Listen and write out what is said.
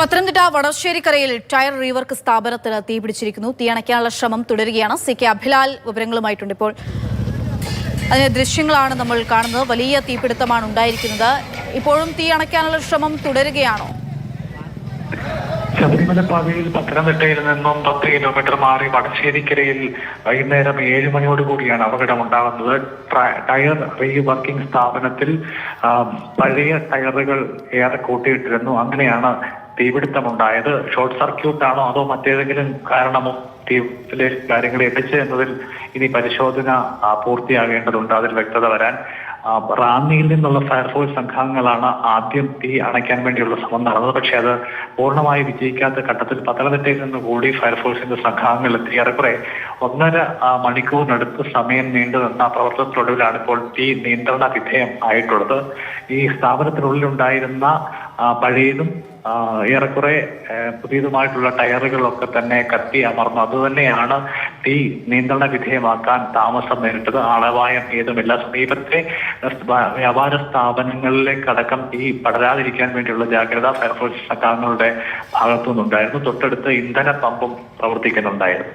Pathanamthitta വടശ്ശേരിക്കരയിൽ tyre rework സ്ഥാപനത്തിന് തീപിടിച്ചിരിക്കുന്നു. തീയണയ്ക്കാനുള്ള ശ്രമം തുടരുകയാണ്. CK അഭിലാൽ വിവരങ്ങളുമായിട്ടുണ്ട്. ഇപ്പോൾ അതിന്റെ ദൃശ്യങ്ങളാണ് നമ്മൾ കാണുന്നത്. വലിയ തീപിടുത്തമാണ് ഉണ്ടായിരിക്കുന്നത്. ഇപ്പോഴും തീ അണയ്ക്കാനുള്ള ശ്രമം തുടരുകയാണോ? ശബരിമല പാതയിൽ പത്തനംതിട്ടയിൽ നിന്നും 10 കിലോമീറ്റർ മാറി വടശ്ശേരിക്കരയിൽ വൈകുന്നേരം 7 മണിയോടുകൂടിയാണ് അപകടമുണ്ടാകുന്നത്. ടയർ റീവർക്കിംഗ് സ്ഥാപനത്തിൽ പഴയ ടയറുകൾ ഏറെ കൂട്ടിയിട്ടിരുന്നു. അങ്ങനെയാണ് തീപിടുത്തമുണ്ടായത്. ഷോർട്ട് സർക്യൂട്ടാണോ അതോ മറ്റേതെങ്കിലും കാരണമോ തീപിടുത്തത്തിലെ കാര്യങ്ങൾ എത്തിച്ച് എന്നതിൽ ഇനി പരിശോധന പൂർത്തിയാകേണ്ടതുണ്ട്. അതിൽ വ്യക്തത വരാൻ റാന്നിയിൽ നിന്നുള്ള ഫയർഫോഴ്സ് സംഘങ്ങളാണ് ആദ്യം തീ അണയ്ക്കാൻ വേണ്ടിയുള്ള ശ്രമം നടന്നത്. പക്ഷെ അത് പൂർണ്ണമായി വിജയിക്കാത്ത ഘട്ടത്തിൽ പത്തനംതിട്ടയിൽ നിന്ന് കൂടി ഫയർഫോഴ്സിന്റെ സംഘങ്ങൾ എത്തി. ഏറെക്കുറെ 1.5 മണിക്കൂറിനടുത്ത് സമയം നീണ്ടു നിന്ന പ്രവർത്തനത്തിനൊടുവിലാണ് ഇപ്പോൾ തീ നിയന്ത്രണ വിധേയം ആയിട്ടുള്ളത്. ഈ സ്ഥാപനത്തിനുള്ളിലുണ്ടായിരുന്ന പഴയതും ഏറെക്കുറെ പുതിയതുമായിട്ടുള്ള ടയറുകളൊക്കെ തന്നെ കത്തി അമർന്നു. അതുതന്നെയാണ് തീ നിയന്ത്രണ വിധേയമാക്കാൻ താമസം നേരിട്ടത്. ആളപായം ഏതുമില്ല. സമീപത്തെ വ്യാപാര സ്ഥാപനങ്ങളിലേക്കടക്കം തീ പടരാതിരിക്കാൻ വേണ്ടിയുള്ള ജാഗ്രത ഫയർഫോഴ്സ് സംഘങ്ങളുടെ ഭാഗത്തുനിന്നുണ്ടായിരുന്നു. തൊട്ടടുത്ത് ഇന്ധന പമ്പും പ്രവർത്തിക്കുന്നുണ്ടായിരുന്നു.